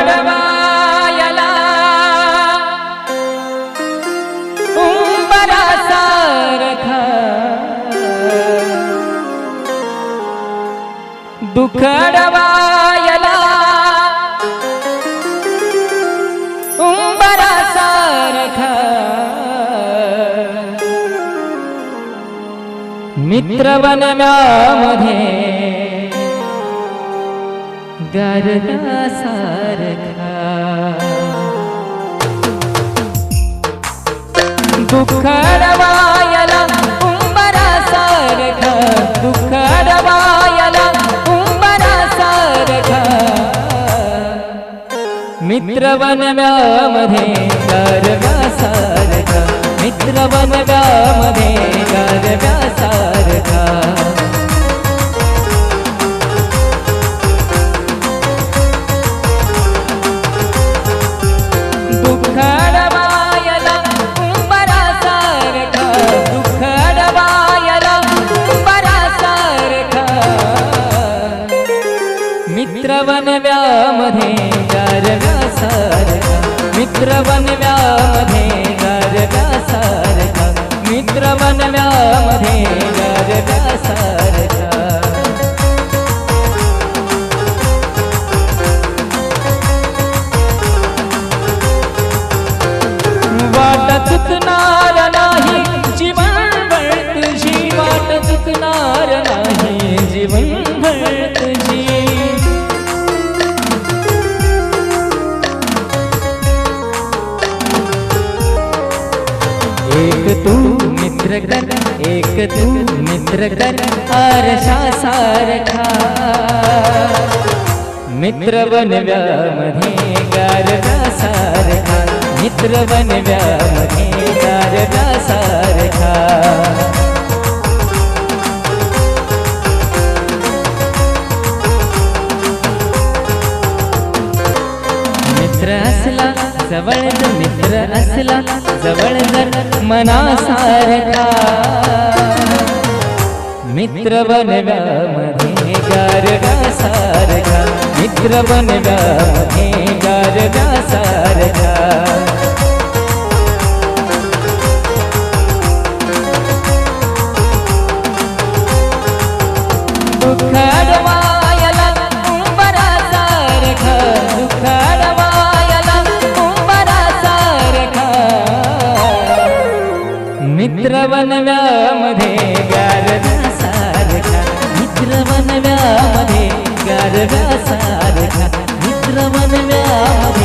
दुखडवायला उंबरासारखा दुखडवायला उंबरासारखा मित्रवनामध्ये गारव्यासारखा दुखडवायला उंबरासारखा दुखडवायला उंबरासारखा मित्रवनामध्ये गारव्यासारखा मित्रवनामध्ये गारव्यासारखा दुखडवायला उंबरासारखा दुखडवायला उंबरासारखा मित्रवनामध्ये गारव्यासारखा मित्रवनामध्ये गारव्यासारखा मित्रवनामध्ये गारव्यासारखा वाट चुकणार नाही जीवनभर तुझी वाट चुकणार नाही जीवनभर तुझी एक तू मित्र कर एक तू मित्र कर आरशासारखा मित्रवनामध्ये गारव्यासारखा मित्रवनामध्ये गारव्यासारखा मित्र असला जवळ जर मित्र असला जवळ जर मनासारखा मित्रवनामध्ये गारव्यासारखा मित्रवनामध्ये गारव्यासारखा दुखडवायला उंबरासारखा दुखडवायला उंबरासारखा मित्रवनामध्ये गारव्यासारखा मित्रवनामध्ये गारव्यासारखा मित्रवनामध्ये